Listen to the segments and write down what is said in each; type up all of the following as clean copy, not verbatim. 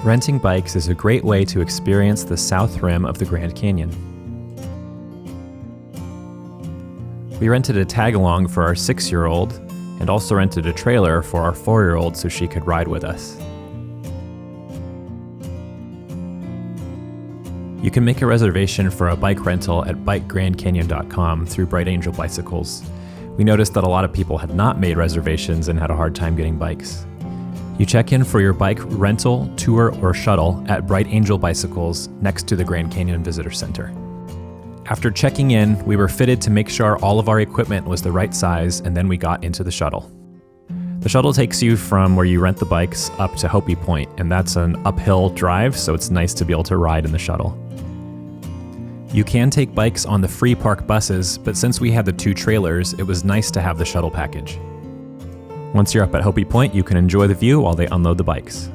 Renting bikes is a great way to experience the south rim of the Grand Canyon. We rented a tagalong for our 6-year-old and also rented a trailer for our 4-year-old so she could ride with us. You can make a reservation for a bike rental at bikegrandcanyon.com through Bright Angel Bicycles. We noticed that a lot of people had not made reservations and had a hard time getting bikes. You check in for your bike rental, tour, or shuttle at Bright Angel Bicycles next to the Grand Canyon Visitor Center. After checking in, we were fitted to make sure all of our equipment was the right size, and then we got into the shuttle. The shuttle takes you from where you rent the bikes up to Hopi Point, and that's an uphill drive, so it's nice to be able to ride in the shuttle. You can take bikes on the free park buses, but since we had the 2 trailers, it was nice to have the shuttle package. Once you're up at Hopi Point, you can enjoy the view while they unload the bikes.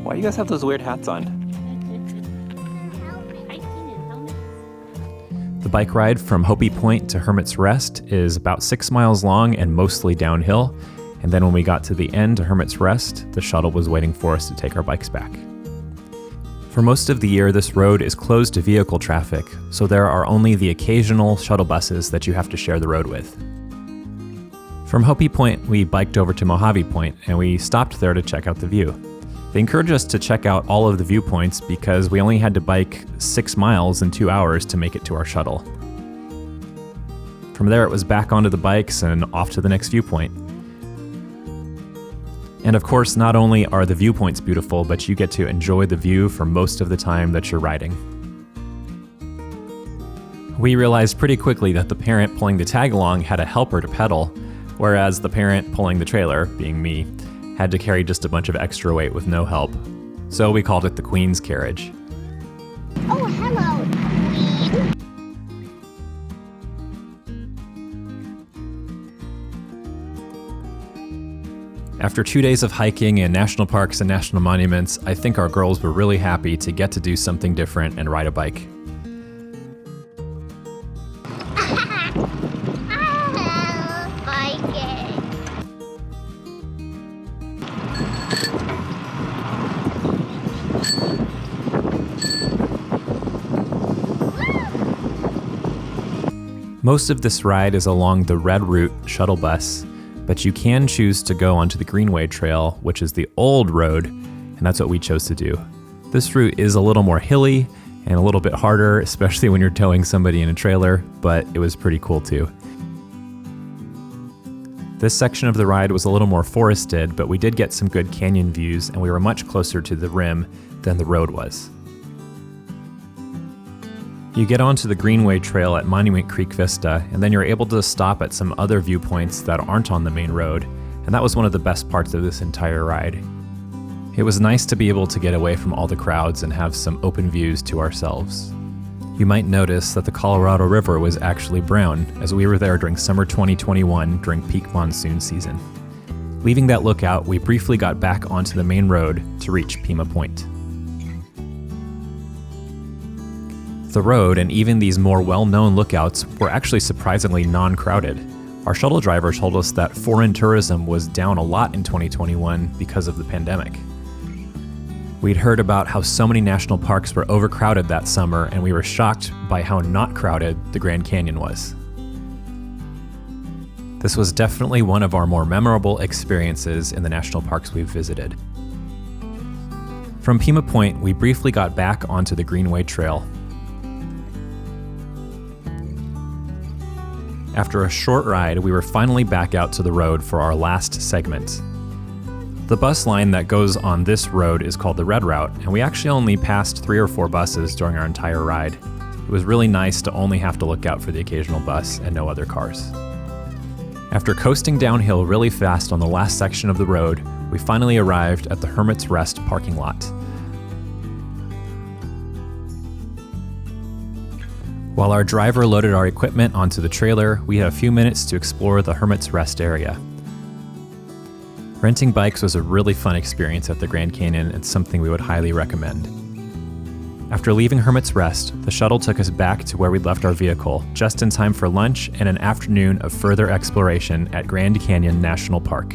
Why do you guys have those weird hats on? The bike ride from Hopi Point to Hermit's Rest is about 6 miles long and mostly downhill, and then when we got to the end to Hermit's Rest, the shuttle was waiting for us to take our bikes back. For most of the year, this road is closed to vehicle traffic, so there are only the occasional shuttle buses that you have to share the road with. From Hopi Point, we biked over to Mojave Point, and we stopped there to check out the view. They encouraged us to check out all of the viewpoints because we only had to bike 6 miles in 2 hours to make it to our shuttle. From there, it was back onto the bikes and off to the next viewpoint. And of course, not only are the viewpoints beautiful, but you get to enjoy the view for most of the time that you're riding. We realized pretty quickly that the parent pulling the tag-along had a helper to pedal, whereas the parent pulling the trailer, being me, had to carry just a bunch of extra weight with no help. So we called it the Queen's Carriage. Oh, hello, Queen. After 2 days of hiking in national parks and national monuments, I think our girls were really happy to get to do something different and ride a bike. Most of this ride is along the Red Route shuttle bus, but you can choose to go onto the Greenway trail, which is the old road, and that's what we chose to do. This route is a little more hilly and a little bit harder, especially when you're towing somebody in a trailer, but it was pretty cool too. This section of the ride was a little more forested, but we did get some good canyon views, and we were much closer to the rim than the road was. You get onto the Greenway trail at Monument Creek Vista, and then you're able to stop at some other viewpoints that aren't on the main road, and that was one of the best parts of this entire ride. It was nice to be able to get away from all the crowds and have some open views to ourselves. You might notice that the Colorado River was actually brown, as we were there during summer 2021 during peak monsoon season. Leaving that lookout, we briefly got back onto the main road to reach Pima Point. The road and even these more well-known lookouts were actually surprisingly non-crowded. Our shuttle driver told us that foreign tourism was down a lot in 2021 because of the pandemic. We'd heard about how so many national parks were overcrowded that summer, and we were shocked by how not crowded the Grand Canyon was. This was definitely one of our more memorable experiences in the national parks we've visited. From Pima Point, we briefly got back onto the Greenway Trail. After a short ride, we were finally back out to the road for our last segment. The bus line that goes on this road is called the Red Route, and we actually only passed 3 or 4 buses during our entire ride. It was really nice to only have to look out for the occasional bus and no other cars. After coasting downhill really fast on the last section of the road, we finally arrived at the Hermit's Rest parking lot. While our driver loaded our equipment onto the trailer, we had a few minutes to explore the Hermit's Rest area. Renting bikes was a really fun experience at the Grand Canyon and something we would highly recommend. After leaving Hermit's Rest, the shuttle took us back to where we'd left our vehicle, just in time for lunch and an afternoon of further exploration at Grand Canyon National Park.